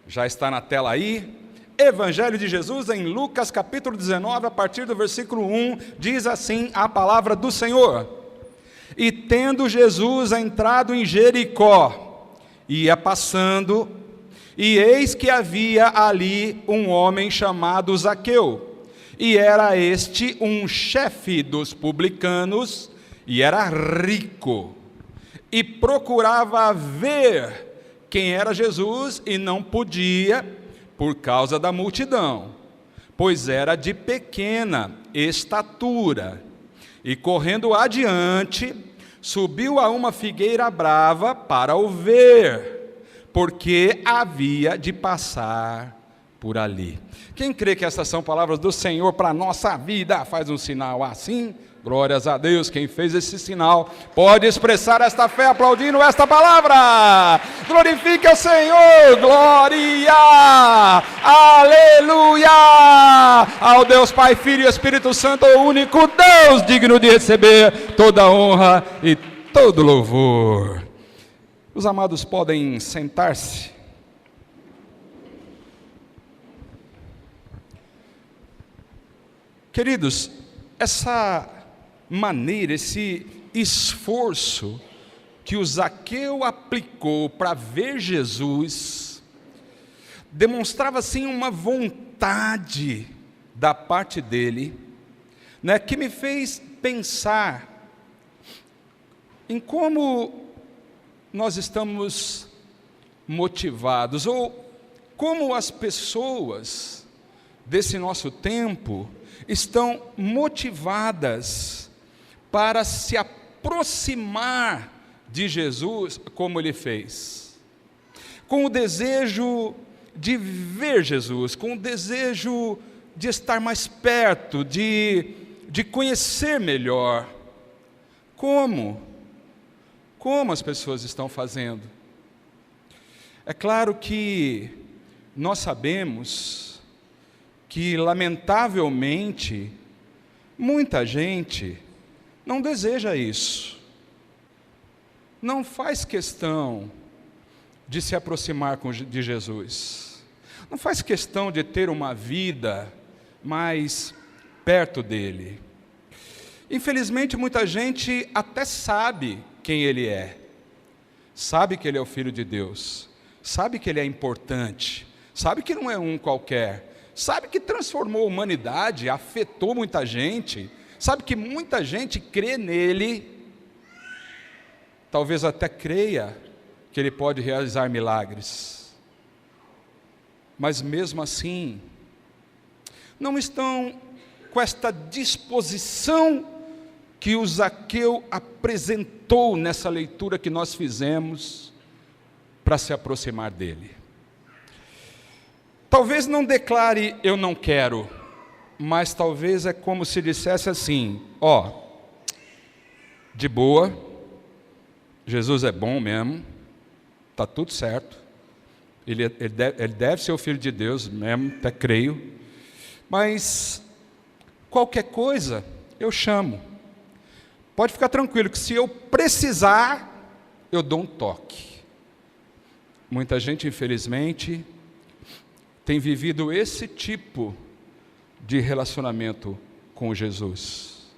Já está na tela aí. Evangelho de Jesus em Lucas capítulo 19, a partir do versículo 1, diz assim a palavra do Senhor. E tendo Jesus entrado em Jericó, ia passando, e eis que havia ali um homem chamado Zaqueu, e era este um chefe dos publicanos, e era rico, e procurava ver quem era Jesus, e não podia, por causa da multidão, pois era de pequena estatura. E correndo adiante, subiu a uma figueira brava para o ver, porque havia de passar por ali. Quem crê que essas são palavras do Senhor para a nossa vida, faz um sinal assim. Glórias a Deus, quem fez esse sinal pode expressar esta fé aplaudindo esta palavra. Glorifique ao Senhor, glória, aleluia, ao Deus Pai, Filho e Espírito Santo, o único Deus digno de receber toda honra e todo louvor. Os amados podem sentar-se. Queridos, essa maneira, esse esforço que o Zaqueu aplicou para ver Jesus, demonstrava assim uma vontade da parte dele, né, que me fez pensar em como nós estamos motivados, ou como as pessoas desse nosso tempo estão motivadas para se aproximar de Jesus, como ele fez, com o desejo de ver Jesus, com o desejo de estar mais perto, de conhecer melhor. Como as pessoas estão fazendo? É claro que nós sabemos que, lamentavelmente, muita gente não deseja isso, não faz questão de se aproximar de Jesus, não faz questão de ter uma vida mais perto dele. Infelizmente, muita gente até sabe quem ele é, sabe que ele é o Filho de Deus, sabe que ele é importante, sabe que não é um qualquer, sabe que transformou a humanidade, afetou muita gente, sabe que muita gente crê nele, talvez até creia que ele pode realizar milagres, mas mesmo assim, não estão com esta disposição que o Zaqueu apresentou nessa leitura que nós fizemos, para se aproximar dele. Talvez não declare, eu não quero, mas talvez é como se dissesse assim, de boa, Jesus é bom mesmo, está tudo certo, ele deve ser o Filho de Deus mesmo, até creio, mas qualquer coisa eu chamo, pode ficar tranquilo que se eu precisar, eu dou um toque. Muita gente, infelizmente, tem vivido esse tipo de relacionamento com Jesus.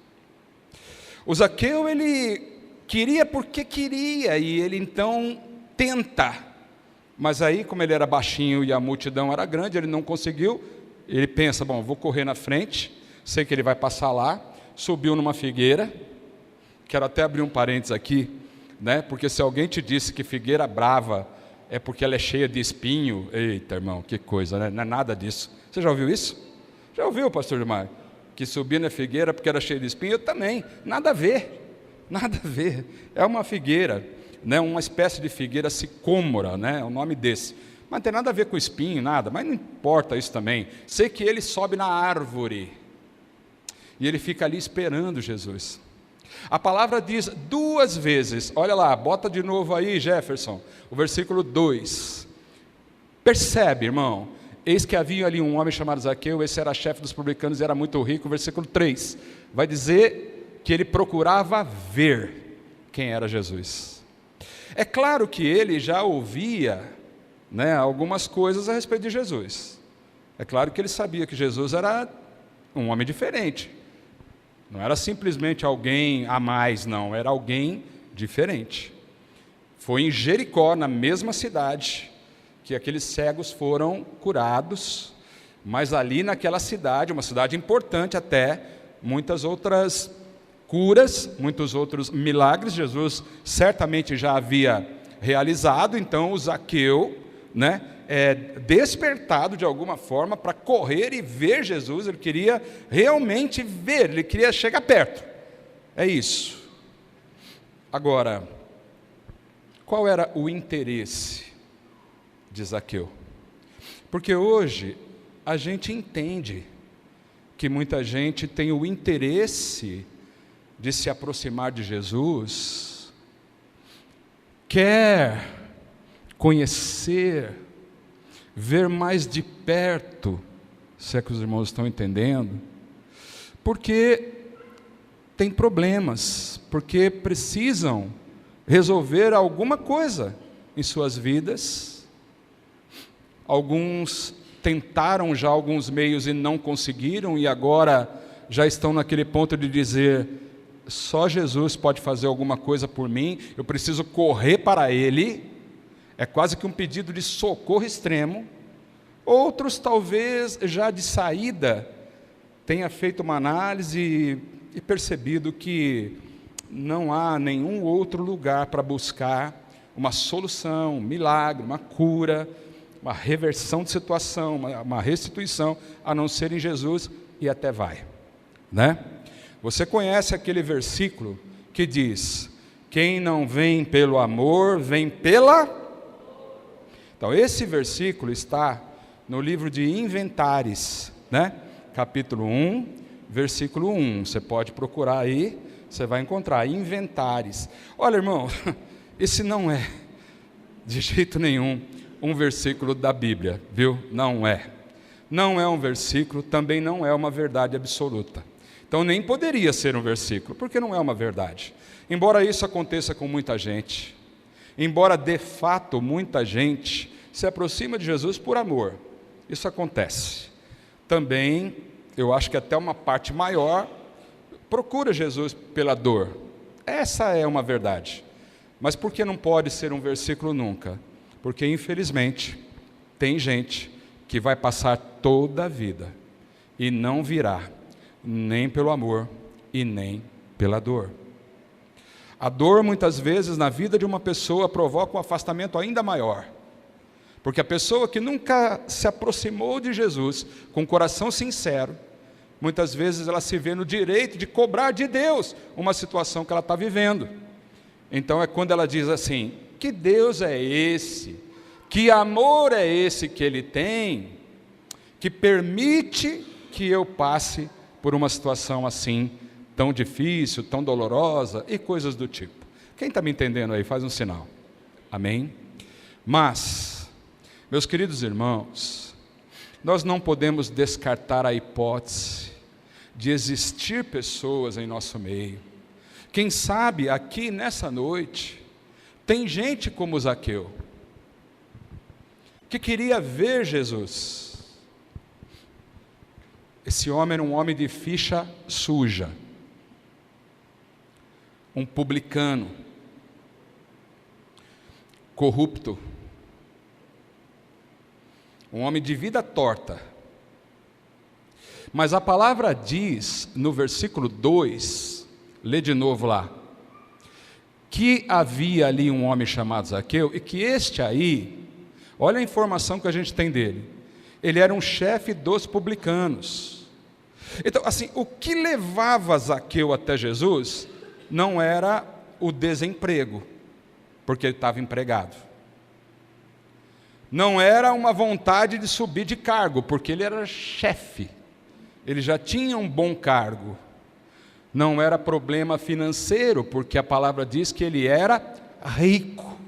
O Zaqueu, ele queria porque queria, e ele então tenta, mas aí, como ele era baixinho e a multidão era grande, ele não conseguiu, ele pensa, vou correr na frente, sei que ele vai passar lá, subiu numa figueira. Quero até abrir um parênteses aqui, né? Porque se alguém te disse que figueira brava é porque ela é cheia de espinho, eita irmão, que coisa, né? Não é nada disso. Você já ouviu isso? Já ouviu, pastor Gilmar? Que subia na figueira porque era cheia de espinho? Eu também, nada a ver, é uma figueira, né? Uma espécie de figueira sicômora, né? É o nome desse, mas não tem nada a ver com espinho, nada, mas não importa isso também, sei que ele sobe na árvore, e ele fica ali esperando Jesus. A palavra diz 2 vezes, olha lá, bota de novo aí, Jefferson, o versículo 2. Percebe, irmão? Eis que havia ali um homem chamado Zaqueu, esse era chefe dos publicanos e era muito rico. Versículo 3, vai dizer que ele procurava ver quem era Jesus. É claro que ele já ouvia né, algumas coisas a respeito de Jesus. É claro que ele sabia que Jesus era um homem diferente. Não era simplesmente alguém a mais, não. Era alguém diferente. Foi em Jericó, na mesma cidade, que aqueles cegos foram curados. Mas ali naquela cidade, uma cidade importante até, muitas outras curas, muitos outros milagres, Jesus certamente já havia realizado. Então o Zaqueu, né, despertado de alguma forma para correr e ver Jesus. Ele queria realmente ver, ele queria chegar perto. É isso. Agora, qual era o interesse de Zaqueu? Porque hoje a gente entende que muita gente tem o interesse de se aproximar de Jesus, quer conhecer, ver mais de perto, se é que os irmãos estão entendendo, porque tem problemas, porque precisam resolver alguma coisa em suas vidas. Alguns tentaram já alguns meios e não conseguiram, e agora já estão naquele ponto de dizer: só Jesus pode fazer alguma coisa por mim, eu preciso correr para Ele. É quase que um pedido de socorro extremo. Outros, talvez, já de saída, tenha feito uma análise e percebido que não há nenhum outro lugar para buscar uma solução, um milagre, uma cura, uma reversão de situação, uma restituição, a não ser em Jesus, e até vai, né? Você conhece aquele versículo que diz: quem não vem pelo amor, vem pela... Então, esse versículo está no livro de Inventares, né? Capítulo 1, versículo 1. Você pode procurar aí, você vai encontrar Inventares. Olha, irmão, esse não é, de jeito nenhum, um versículo da Bíblia, viu? Não é. Não é um versículo, também não é uma verdade absoluta. Então, nem poderia ser um versículo, porque não é uma verdade. Embora isso aconteça com muita gente, embora de fato muita gente se aproxima de Jesus por amor, isso acontece. Também, eu acho que até uma parte maior procura Jesus pela dor. Essa é uma verdade. Mas por que não pode ser um versículo nunca? Porque, infelizmente, tem gente que vai passar toda a vida e não virá nem pelo amor e nem pela dor. A dor, muitas vezes, na vida de uma pessoa provoca um afastamento ainda maior. Porque a pessoa que nunca se aproximou de Jesus com coração sincero, muitas vezes ela se vê no direito de cobrar de Deus uma situação que ela está vivendo. Então é quando ela diz assim: que Deus é esse? Que amor é esse que Ele tem, que permite que eu passe por uma situação assim, tão difícil, tão dolorosa, e coisas do tipo. Quem está me entendendo aí, faz um sinal. Amém? Mas, meus queridos irmãos, nós não podemos descartar a hipótese de existir pessoas em nosso meio. Quem sabe aqui nessa noite, tem gente como Zaqueu, que queria ver Jesus. Esse homem era um homem de ficha suja, um publicano, corrupto, um homem de vida torta. Mas a palavra diz, no versículo 2, lê de novo lá, que havia ali um homem chamado Zaqueu, e que este aí, olha a informação que a gente tem dele, ele era um chefe dos publicanos. Então, assim, o que levava Zaqueu até Jesus não era o desemprego, porque ele estava empregado. Não era uma vontade de subir de cargo, porque ele era chefe. Ele já tinha um bom cargo. Não era problema financeiro, porque a palavra diz que ele era rico.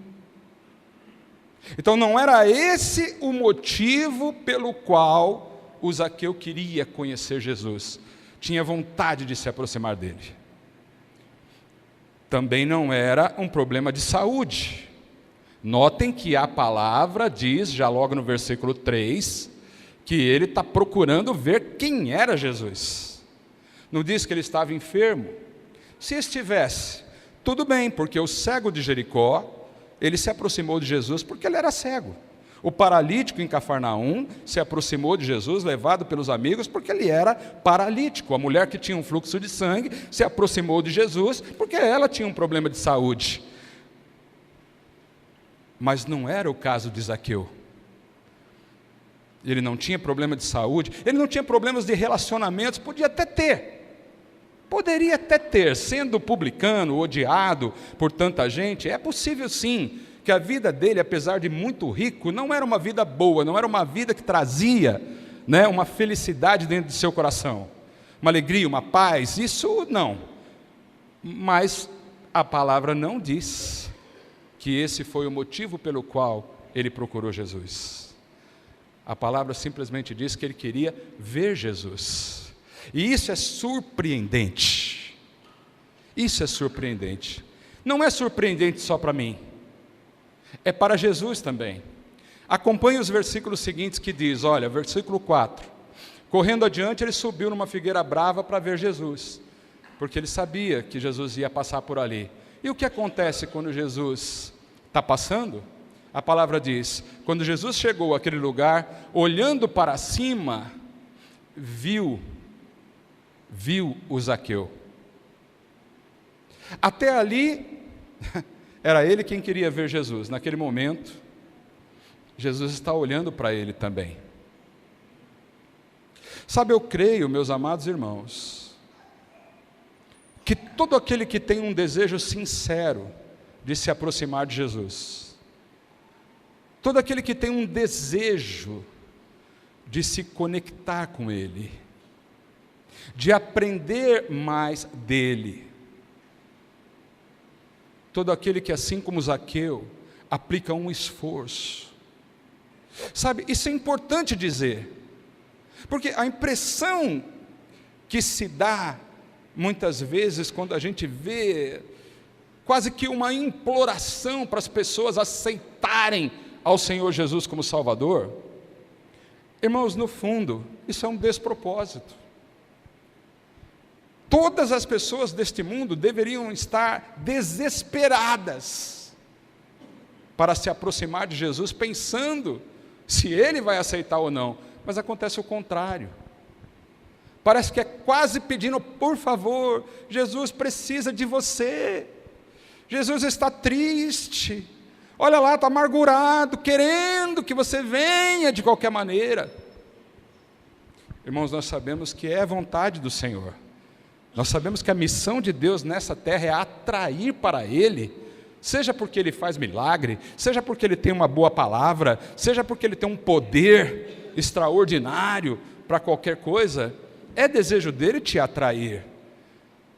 Então não era esse o motivo pelo qual o Zaqueu queria conhecer Jesus. Tinha vontade de se aproximar dele. Também não era um problema de saúde. Notem que a palavra diz, já logo no versículo 3, que ele está procurando ver quem era Jesus. Não diz que ele estava enfermo? Se estivesse, tudo bem, porque o cego de Jericó, ele se aproximou de Jesus porque ele era cego. O paralítico em Cafarnaum se aproximou de Jesus, levado pelos amigos, porque ele era paralítico. A mulher que tinha um fluxo de sangue se aproximou de Jesus porque ela tinha um problema de saúde. Mas não era o caso de Zaqueu. Ele não tinha problema de saúde, ele não tinha problemas de relacionamentos, podia até ter. Poderia até ter, sendo publicano, odiado por tanta gente, é possível sim, que a vida dele, apesar de muito rico, não era uma vida boa, não era uma vida que trazia, né, uma felicidade dentro de seu coração, uma alegria, uma paz, isso não. Mas a palavra não diz que esse foi o motivo pelo qual ele procurou Jesus. A palavra simplesmente diz que ele queria ver Jesus. E isso é surpreendente. Isso é surpreendente. Não é surpreendente só para mim. É para Jesus também. Acompanhe os versículos seguintes que diz, olha, versículo 4. Correndo adiante, ele subiu numa figueira brava para ver Jesus, porque ele sabia que Jesus ia passar por ali. E o que acontece quando Jesus está passando? A palavra diz, quando Jesus chegou àquele lugar, olhando para cima, viu o Zaqueu. Até ali, era ele quem queria ver Jesus. Naquele momento, Jesus está olhando para ele também. Sabe, eu creio, meus amados irmãos, que todo aquele que tem um desejo sincero de se aproximar de Jesus, todo aquele que tem um desejo de se conectar com Ele, de aprender mais dEle, todo aquele que, assim como Zaqueu, aplica um esforço. Sabe, isso é importante dizer, porque a impressão que se dá, muitas vezes, quando a gente vê quase que uma imploração para as pessoas aceitarem ao Senhor Jesus como Salvador, irmãos, no fundo, isso é um despropósito. Todas as pessoas deste mundo deveriam estar desesperadas para se aproximar de Jesus, pensando se Ele vai aceitar ou não, mas acontece o contrário. Parece que é quase pedindo, por favor, Jesus precisa de você, Jesus está triste, olha lá, está amargurado, querendo que você venha de qualquer maneira. Irmãos, nós sabemos que é vontade do Senhor, nós sabemos que a missão de Deus nessa terra é atrair para Ele, seja porque Ele faz milagre, seja porque Ele tem uma boa palavra, seja porque Ele tem um poder extraordinário para qualquer coisa, é desejo dEle te atrair.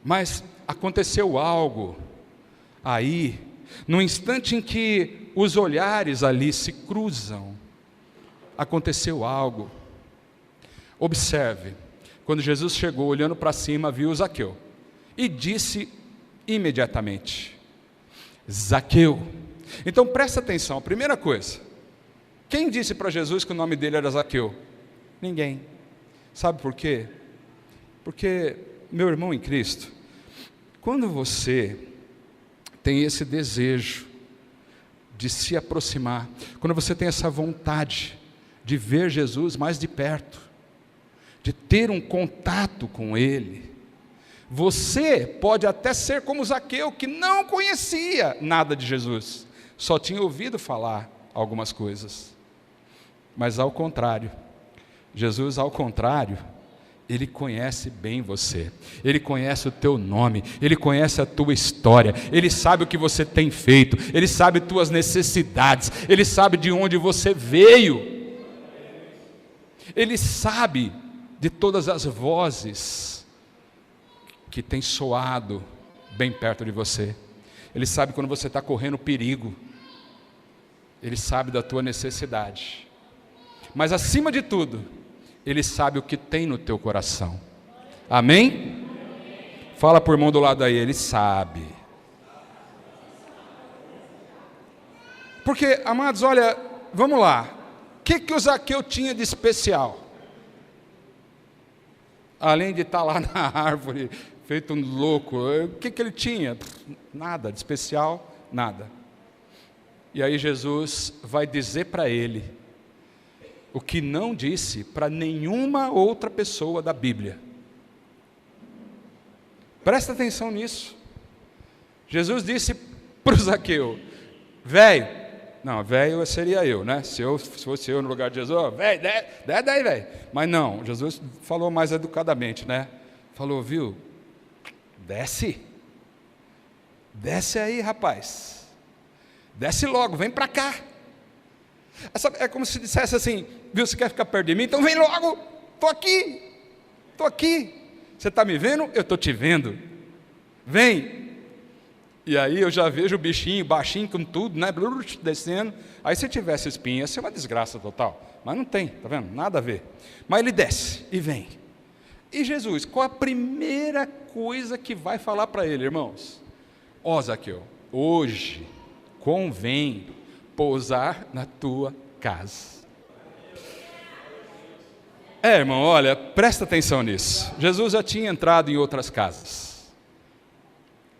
Mas aconteceu algo aí, no instante em que os olhares ali se cruzam, aconteceu algo. Observe, quando Jesus chegou, olhando para cima, viu Zaqueu, e disse imediatamente, Zaqueu. Então presta atenção, a primeira coisa, quem disse para Jesus que o nome dele era Zaqueu? Ninguém. Sabe por quê? Porque, meu irmão em Cristo, quando você tem esse desejo de se aproximar, quando você tem essa vontade de ver Jesus mais de perto, de ter um contato com Ele, você pode até ser como Zaqueu, que não conhecia nada de Jesus, só tinha ouvido falar algumas coisas, mas ao contrário, Jesus ao contrário, Ele conhece bem você, Ele conhece o teu nome, Ele conhece a tua história, Ele sabe o que você tem feito, Ele sabe tuas necessidades, Ele sabe de onde você veio, Ele sabe de todas as vozes que tem soado bem perto de você, Ele sabe quando você está correndo perigo, Ele sabe da tua necessidade, mas acima de tudo, Ele sabe o que tem no teu coração. Amém? Fala para o irmão do lado aí, Ele sabe. Porque, amados, olha, vamos lá. O que o Zaqueu tinha de especial? Além de estar lá na árvore, feito um louco, o que ele tinha? Nada de especial, nada. E aí Jesus vai dizer para ele o que não disse para nenhuma outra pessoa da Bíblia. Presta atenção nisso. Jesus disse para o Zaqueu, velho, não, velho seria eu, né? Se fosse eu no lugar de Jesus, velho, desce daí, velho. Mas não, Jesus falou mais educadamente, né? Falou, viu? Desce aí, rapaz. Desce logo, vem para cá. É como se dissesse assim, viu, você quer ficar perto de mim? Então vem logo, estou aqui. Você está me vendo? Eu estou te vendo. Vem. E aí eu já vejo o bichinho, baixinho com tudo, né? Descendo. Aí se tivesse espinha, ia ser uma desgraça total. Mas não tem, tá vendo? Nada a ver. Mas ele desce e vem. E Jesus, qual a primeira coisa que vai falar para ele, irmãos? Ó, Zaqueu, hoje convém pousar na tua casa. Irmão, olha, presta atenção nisso. Jesus já tinha entrado em outras casas.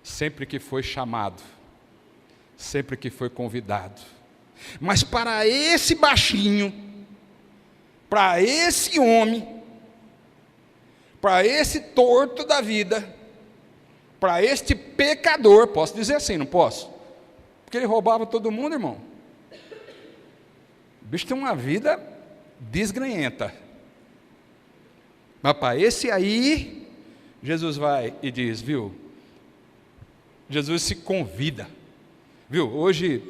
Sempre que foi chamado, sempre que foi convidado. Mas para esse baixinho, para esse homem, para esse torto da vida, para este pecador, posso dizer assim, não posso? Porque ele roubava todo mundo, irmão. O bicho tem uma vida desgranhenta. Mas para esse aí, Jesus vai e diz, viu? Jesus se convida, viu? Hoje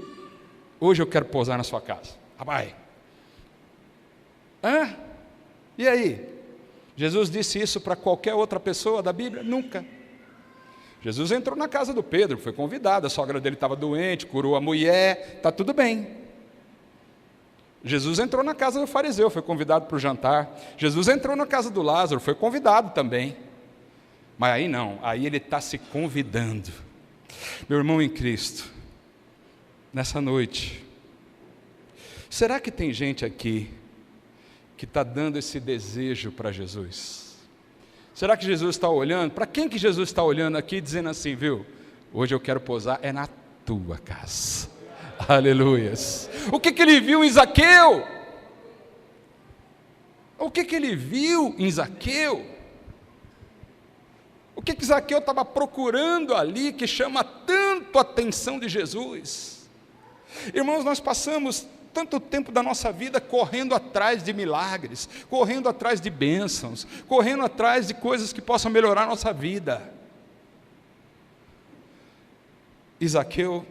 eu quero pousar na sua casa. Rapaz. E aí? Jesus disse isso para qualquer outra pessoa da Bíblia? Nunca. Jesus entrou na casa do Pedro, foi convidado, a sogra dele estava doente, curou a mulher, está tudo bem. Jesus entrou na casa do fariseu, foi convidado para o jantar. Jesus entrou na casa do Lázaro, foi convidado também. Mas aí não, aí ele está se convidando. Meu irmão em Cristo, nessa noite, será que tem gente aqui que está dando esse desejo para Jesus? Será que Jesus está olhando? Para quem que Jesus está olhando aqui, dizendo assim, viu? Hoje eu quero pousar, é na tua casa. Aleluias. O que ele viu em Zaqueu? O que ele viu em Zaqueu? O que Zaqueu estava procurando ali que chama tanto a atenção de Jesus? Irmãos, nós passamos tanto tempo da nossa vida correndo atrás de milagres, correndo atrás de bênçãos, correndo atrás de coisas que possam melhorar a nossa vida. E Zaqueu,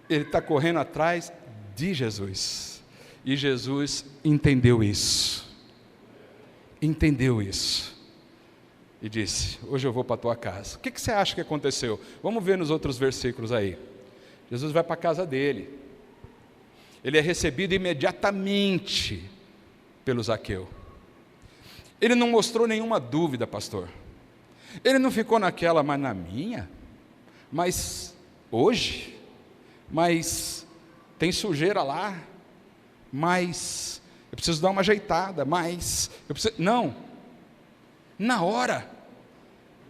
ele está correndo atrás de Jesus. E Jesus entendeu isso. E disse, hoje eu vou para a tua casa. O que você acha que aconteceu? Vamos ver nos outros versículos aí. Jesus vai para a casa dele. Ele é recebido imediatamente pelo Zaqueu. Ele não mostrou nenhuma dúvida, pastor. Ele não ficou naquela, mas na minha? Mas hoje? Mas tem sujeira lá? Mas eu preciso dar uma ajeitada? Mas eu preciso... Não. Na hora.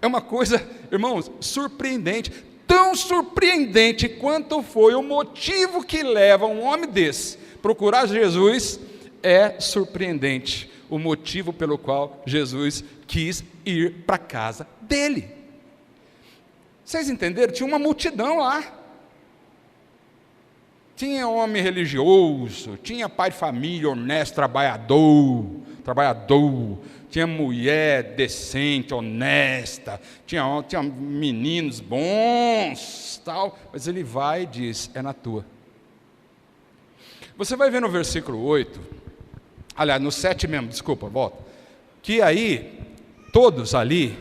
É uma coisa, irmãos, surpreendente. Tão surpreendente quanto foi o motivo que leva um homem desse procurar Jesus, é surpreendente o motivo pelo qual Jesus quis ir para a casa dele. Vocês entenderam? Tinha uma multidão lá. Tinha homem religioso, tinha pai de família honesto, trabalhador, tinha mulher decente, honesta, tinha meninos bons, tal, mas ele vai e diz, é na tua. Você vai ver no versículo 8, aliás, no 7 mesmo, desculpa, volta, que aí, todos ali,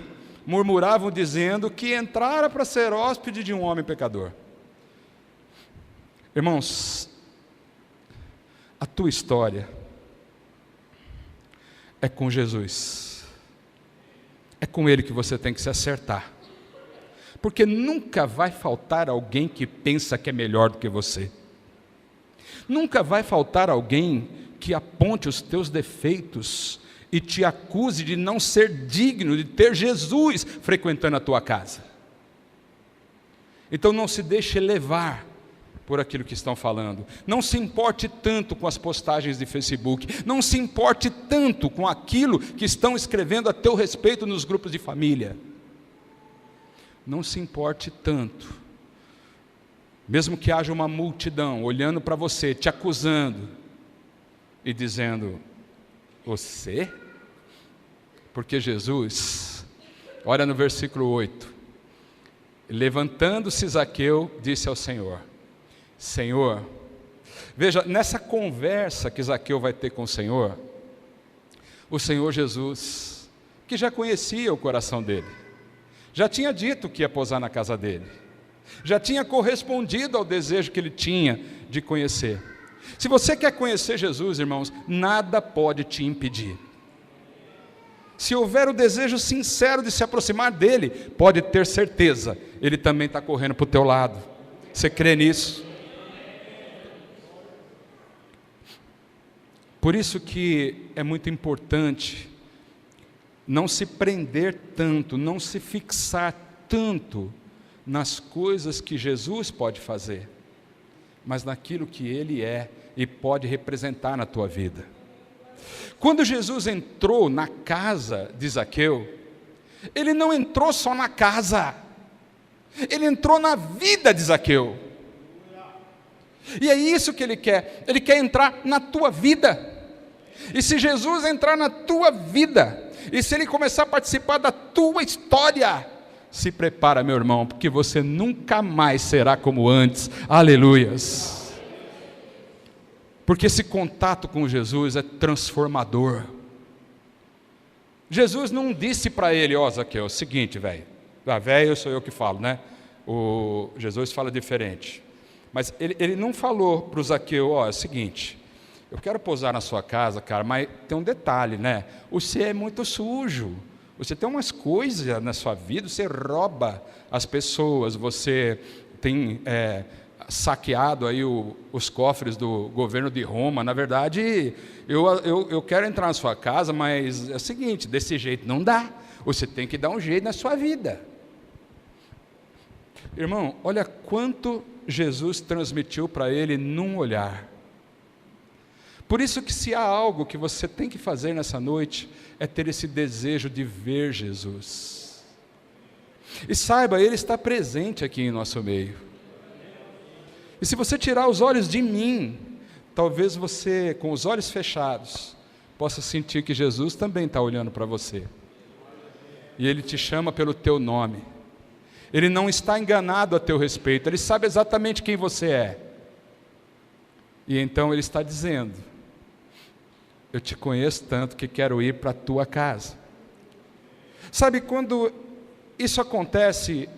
murmuravam dizendo que entrara para ser hóspede de um homem pecador. Irmãos, a tua história é com Jesus. É com Ele que você tem que se acertar. Porque nunca vai faltar alguém que pensa que é melhor do que você. Nunca vai faltar alguém que aponte os teus defeitos e te acuse de não ser digno de ter Jesus frequentando a tua casa. Então não se deixe levar por aquilo que estão falando. Não se importe tanto com as postagens de Facebook. Não se importe tanto com aquilo que estão escrevendo a teu respeito nos grupos de família. Não se importe tanto. Mesmo que haja uma multidão olhando para você, te acusando e dizendo: você? Porque Jesus, olha no versículo 8, levantando-se Zaqueu, disse ao Senhor: Senhor, veja, nessa conversa que Zaqueu vai ter com o Senhor Jesus, que já conhecia o coração dele, já tinha dito que ia posar na casa dele, já tinha correspondido ao desejo que ele tinha de conhecer. Se você quer conhecer Jesus, irmãos, nada pode te impedir. Se houver o desejo sincero de se aproximar dele, pode ter certeza, ele também está correndo para o teu lado. Você crê nisso? Por isso que é muito importante não se prender tanto, não se fixar tanto nas coisas que Jesus pode fazer, mas naquilo que Ele é e pode representar na tua vida. Quando Jesus entrou na casa de Zaqueu, Ele não entrou só na casa, Ele entrou na vida de Zaqueu. E é isso que Ele quer entrar na tua vida. E se Jesus entrar na tua vida, e se Ele começar a participar da tua história, se prepara, meu irmão, porque você nunca mais será como antes. Aleluias. Porque esse contato com Jesus é transformador. Jesus não disse para ele: ó, Zaqueu, é o seguinte, velho, velho sou eu que falo, né? Jesus fala diferente. Mas ele não falou para o Zaqueu: ó, é o seguinte, eu quero posar na sua casa, cara, mas tem um detalhe, né? Você é muito sujo, você tem umas coisas na sua vida, você rouba as pessoas, você tem saqueado aí os cofres do governo de Roma. Na verdade, eu quero entrar na sua casa, mas é o seguinte, desse jeito não dá, você tem que dar um jeito na sua vida. Irmão, olha quanto Jesus transmitiu para ele num olhar. Por isso que se há algo que você tem que fazer nessa noite, é ter esse desejo de ver Jesus. E saiba, Ele está presente aqui em nosso meio. E se você tirar os olhos de mim, talvez você, com os olhos fechados, possa sentir que Jesus também está olhando para você. E Ele te chama pelo teu nome. Ele não está enganado a teu respeito, Ele sabe exatamente quem você é. E então Ele está dizendo: eu te conheço tanto que quero ir para a tua casa. Sabe, quando isso acontece,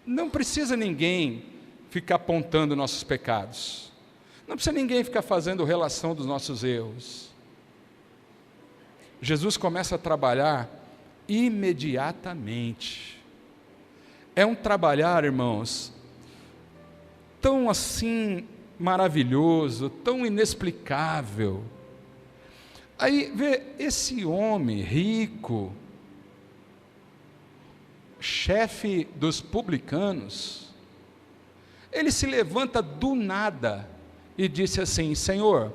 não precisa ninguém ficar apontando nossos pecados, não precisa ninguém ficar fazendo relação dos nossos erros. Jesus começa a trabalhar imediatamente. É um trabalhar, irmãos, tão assim maravilhoso, tão inexplicável. Aí vê esse homem rico, chefe dos publicanos, ele se levanta do nada e disse assim: Senhor,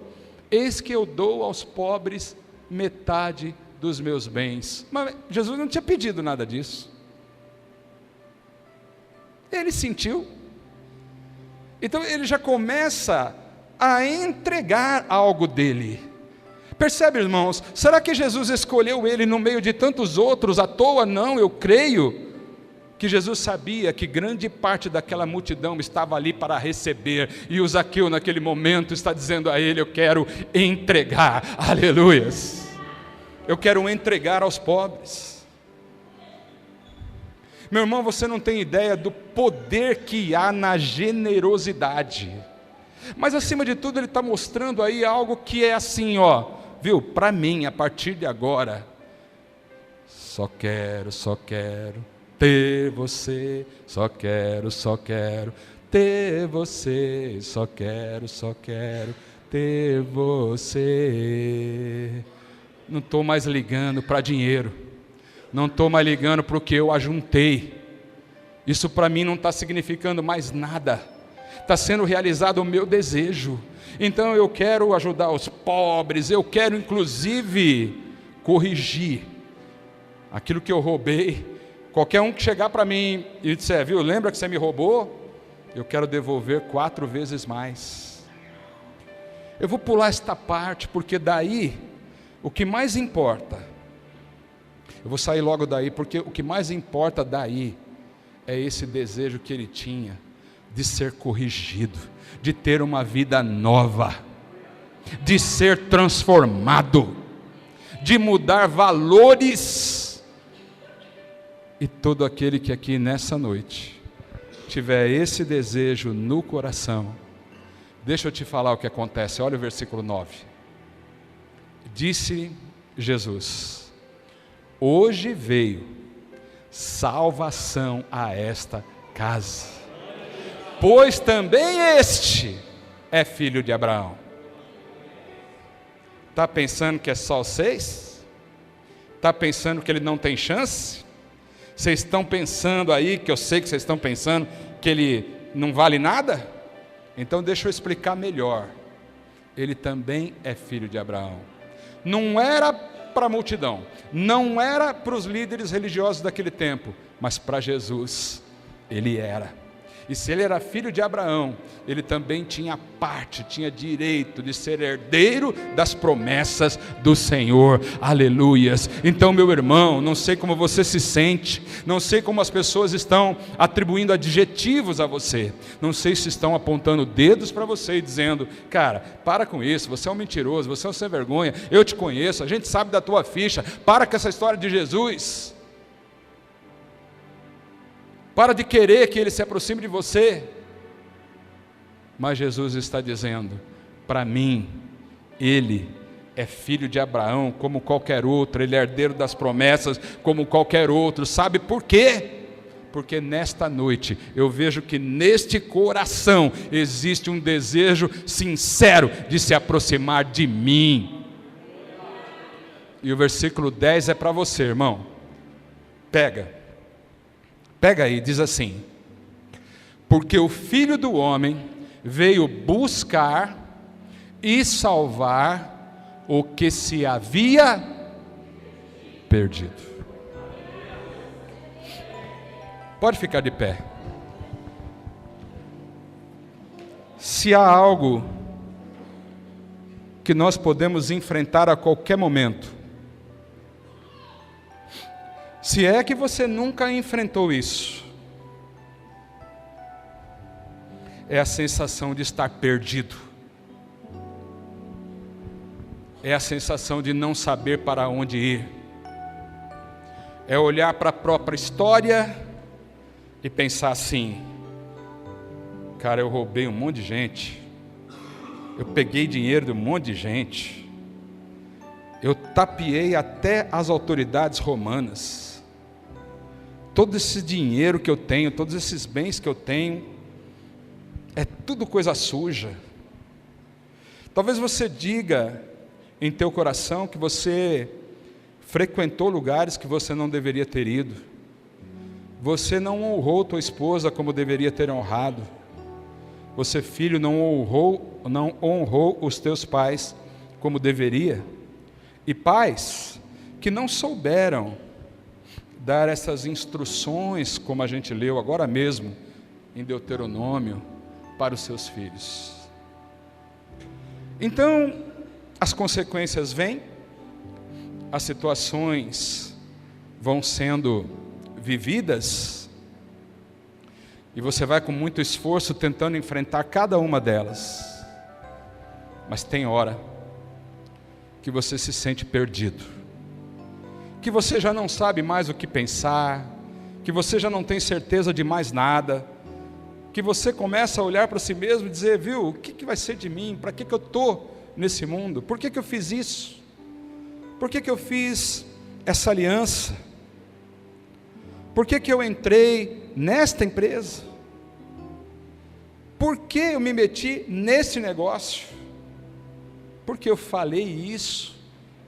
eis que eu dou aos pobres metade dos meus bens. Mas Jesus não tinha pedido nada disso. Ele sentiu. Então ele já começa a entregar algo dele. Percebe, irmãos? Será que Jesus escolheu ele no meio de tantos outros à toa? Não, eu creio que Jesus sabia que grande parte daquela multidão estava ali para receber, e o Zaqueu naquele momento está dizendo a ele: eu quero entregar, aleluias, eu quero entregar aos pobres. Meu irmão, você não tem ideia do poder que há na generosidade, mas acima de tudo ele está mostrando aí algo que é assim, ó, viu, para mim, a partir de agora, só quero ter você, só quero ter você, só quero ter você. Não estou mais ligando para dinheiro, não estou mais ligando para o que eu ajuntei. Isso para mim não está significando mais nada. Está sendo realizado o meu desejo. Então eu quero ajudar os pobres, eu quero inclusive corrigir aquilo que eu roubei. Qualquer um que chegar para mim e disser, viu, lembra que você me roubou? Eu quero devolver 4 vezes mais. Eu vou pular esta parte, porque daí, o que mais importa, eu vou sair logo daí, porque o que mais importa daí, é esse desejo que ele tinha, de ser corrigido, de ter uma vida nova, de ser transformado, de mudar valores. E todo aquele que aqui nessa noite tiver esse desejo no coração, deixa eu te falar o que acontece. Olha o versículo 9. Disse Jesus: hoje veio salvação a esta casa, pois também este é filho de Abraão. Está pensando que é só os 6? Está pensando que ele não tem chance? Vocês estão pensando aí, que eu sei que vocês estão pensando, que ele não vale nada? Então deixa eu explicar melhor. Ele também é filho de Abraão. Não era para a multidão, não era para os líderes religiosos daquele tempo, mas para Jesus, ele era. E se ele era filho de Abraão, ele também tinha parte, tinha direito de ser herdeiro das promessas do Senhor. Aleluias. Então, meu irmão, não sei como você se sente, não sei como as pessoas estão atribuindo adjetivos a você, não sei se estão apontando dedos para você e dizendo, cara, para com isso, você é um mentiroso, você é um sem vergonha, eu te conheço, a gente sabe da tua ficha, para com essa história de Jesus. Para de querer que ele se aproxime de você. Mas Jesus está dizendo, para mim, ele é filho de Abraão como qualquer outro, ele é herdeiro das promessas como qualquer outro. Sabe por quê? Porque nesta noite eu vejo que neste coração existe um desejo sincero de se aproximar de mim. E o versículo 10 é para você, irmão. Pega aí, diz assim: porque o Filho do Homem veio buscar e salvar o que se havia perdido. Pode ficar de pé. Se há algo que nós podemos enfrentar a qualquer momento, se é que você nunca enfrentou isso, é a sensação de estar perdido, é a sensação de não saber para onde ir, é olhar para a própria história e pensar assim, cara, eu roubei um monte de gente, eu peguei dinheiro de um monte de gente, eu tapeei até as autoridades romanas, todo esse dinheiro que eu tenho, todos esses bens que eu tenho, é tudo coisa suja. Talvez você diga em teu coração que você frequentou lugares que você não deveria ter ido, você não honrou tua esposa como deveria ter honrado, você, filho, não honrou os teus pais como deveria, e pais que não souberam dar essas instruções, como a gente leu agora mesmo em Deuteronômio, para os seus filhos. Então, as consequências vêm, as situações vão sendo vividas, e você vai com muito esforço tentando enfrentar cada uma delas, mas tem hora que você se sente perdido, que você já não sabe mais o que pensar, que você já não tem certeza de mais nada, que você começa a olhar para si mesmo e dizer, viu, o que vai ser de mim? Para que eu estou nesse mundo? Por que eu fiz isso? Por que eu fiz essa aliança? Por que eu entrei nesta empresa? por que eu me meti nesse negócio? Porque eu falei isso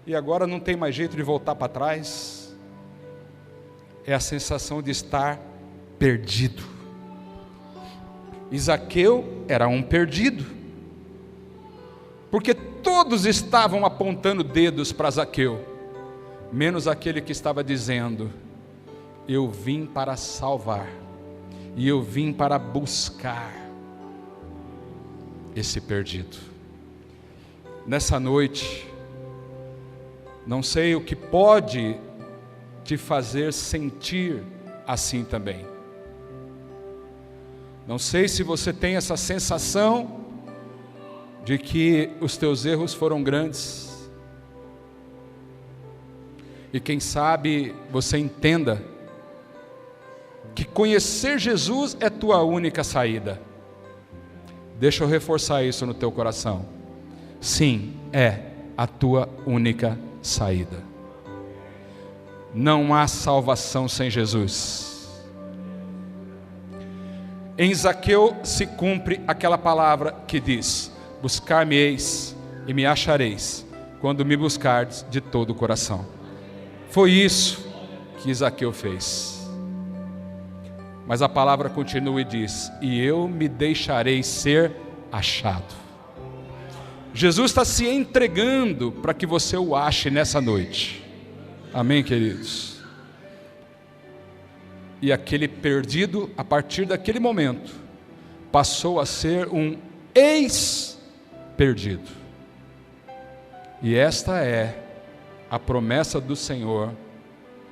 e agora não tem mais jeito de voltar para trás? É a sensação de estar perdido. E Zaqueu era um perdido, porque todos estavam apontando dedos para Zaqueu, menos aquele que estava dizendo: eu vim para salvar, e eu vim para buscar esse perdido. Nessa noite, não sei o que pode te fazer sentir assim também. Não sei se você tem essa sensação de que os teus erros foram grandes. E quem sabe você entenda que conhecer Jesus é tua única saída. Deixa eu reforçar isso no teu coração. Sim, é a tua única saída. Não há salvação sem Jesus. Em Zaqueu se cumpre aquela palavra que diz: buscar-me-eis e me achareis, quando me buscardes de todo o coração. Foi isso que Zaqueu fez. Mas a palavra continua e diz: e eu me deixarei ser achado. Jesus está se entregando para que você o ache nessa noite. Amém, queridos? E aquele perdido, a partir daquele momento, passou a ser um ex-perdido. E esta é a promessa do Senhor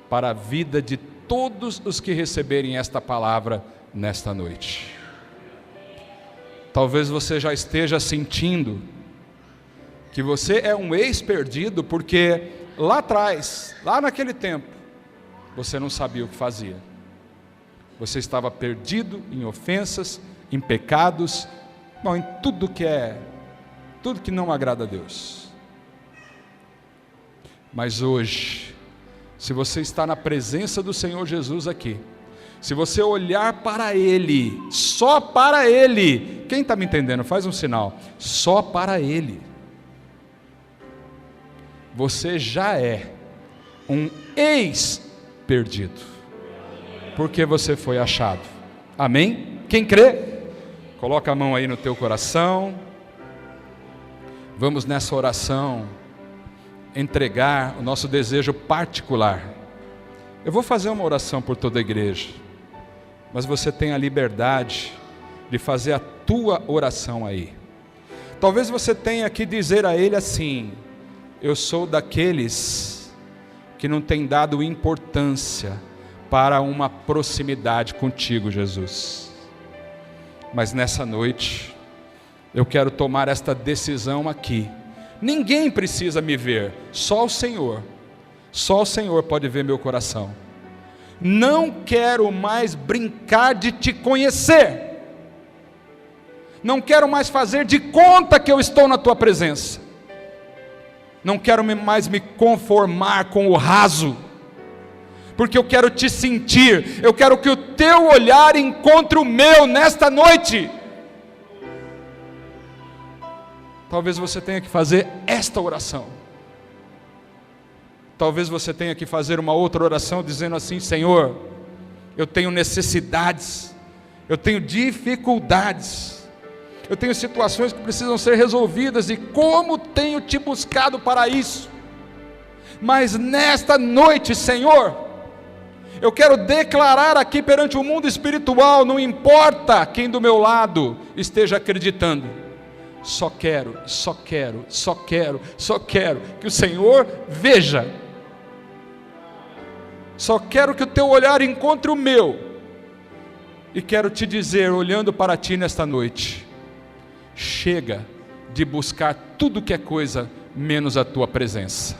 para a vida de todos os que receberem esta palavra nesta noite. Talvez você já esteja sentindo que você é um ex-perdido, porque lá atrás, lá naquele tempo, você não sabia o que fazia. Você estava perdido em ofensas, em pecados, não, em tudo que não agrada a Deus. Mas hoje, se você está na presença do Senhor Jesus aqui, se você olhar para Ele, só para Ele, quem está me entendendo? Faz um sinal. Só para Ele. Você já é um ex-perdido, porque você foi achado. Amém? Quem crê? Coloca a mão aí no teu coração. Vamos nessa oração entregar o nosso desejo particular. Eu vou fazer uma oração por toda a igreja, mas você tem a liberdade de fazer a tua oração aí. Talvez você tenha que dizer a Ele assim: eu sou daqueles que não tem dado importância para uma proximidade contigo, Jesus. Mas nessa noite, eu quero tomar esta decisão aqui. Ninguém precisa me ver, só o Senhor. Só o Senhor pode ver meu coração. Não quero mais brincar de te conhecer. Não quero mais fazer de conta que eu estou na tua presença. Não quero mais me conformar com o raso, porque eu quero te sentir. Eu quero que o teu olhar encontre o meu nesta noite. Talvez você tenha que fazer esta oração. Talvez você tenha que fazer uma outra oração dizendo assim: Senhor, eu tenho necessidades, eu tenho dificuldades, eu tenho situações que precisam ser resolvidas, e como tenho te buscado para isso. Mas nesta noite, Senhor, eu quero declarar aqui perante o mundo espiritual, não importa quem do meu lado esteja acreditando, só quero que o Senhor veja. Só quero que o teu olhar encontre o meu. E quero te dizer, olhando para ti nesta noite: chega de buscar tudo que é coisa, menos a tua presença.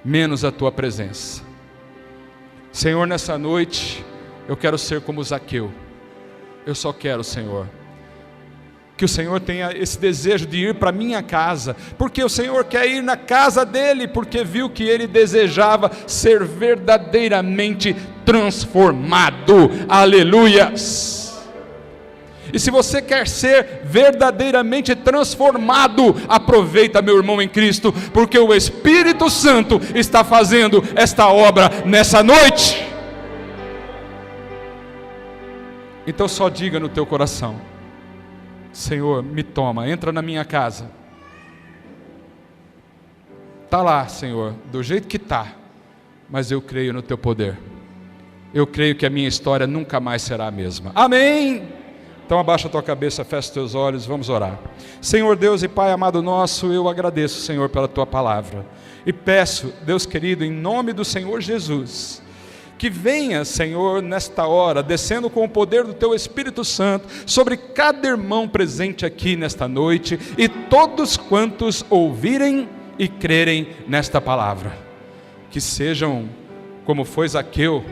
Menos a tua presença. Senhor, nessa noite, eu quero ser como Zaqueu. Eu só quero, Senhor, que o Senhor tenha esse desejo de ir para minha casa, porque o Senhor quer ir na casa dele, porque viu que ele desejava ser verdadeiramente transformado. Aleluias! E se você quer ser verdadeiramente transformado, aproveita, meu irmão em Cristo, porque o Espírito Santo está fazendo esta obra nessa noite. Então só diga no teu coração: Senhor, me toma, entra na minha casa. Está lá, Senhor, do jeito que está, mas eu creio no teu poder. Eu creio que a minha história nunca mais será a mesma. Amém? Então abaixa a tua cabeça, fecha os teus olhos, vamos orar. Senhor Deus e Pai amado nosso, eu agradeço, Senhor, pela tua palavra. E peço, Deus querido, em nome do Senhor Jesus, que venha, Senhor, nesta hora, descendo com o poder do teu Espírito Santo, sobre cada irmão presente aqui nesta noite, e todos quantos ouvirem e crerem nesta palavra. Que sejam como foi Zaqueu,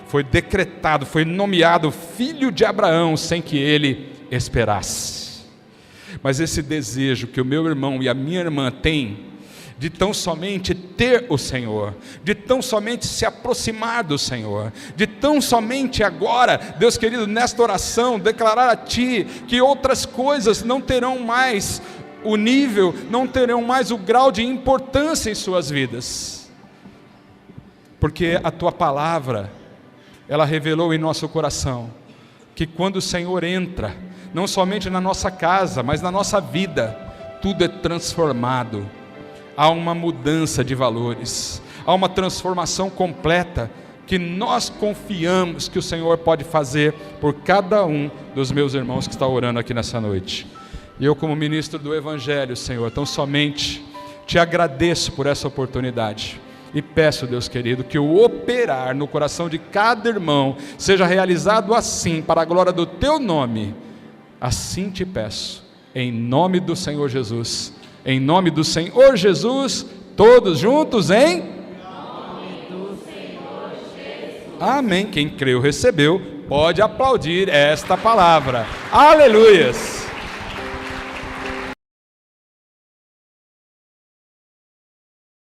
foi decretado, foi nomeado filho de Abraão, sem que ele esperasse. Mas esse desejo que o meu irmão e a minha irmã têm, de tão somente ter o Senhor, de tão somente se aproximar do Senhor, de tão somente agora, Deus querido, nesta oração, declarar a Ti, que outras coisas não terão mais o nível, não terão mais o grau de importância em suas vidas, porque a Tua palavra, ela revelou em nosso coração, que quando o Senhor entra, não somente na nossa casa, mas na nossa vida, tudo é transformado. Há uma mudança de valores, há uma transformação completa, que nós confiamos que o Senhor pode fazer por cada um dos meus irmãos que está orando aqui nessa noite. E eu, como ministro do Evangelho, Senhor, tão somente te agradeço por essa oportunidade. E peço, Deus querido, que o operar no coração de cada irmão seja realizado assim, para a glória do Teu nome. Assim te peço, em nome do Senhor Jesus. Em nome do Senhor Jesus, todos juntos em nome do Senhor Jesus. Amém. Quem creu recebeu, pode aplaudir esta palavra. Aleluias.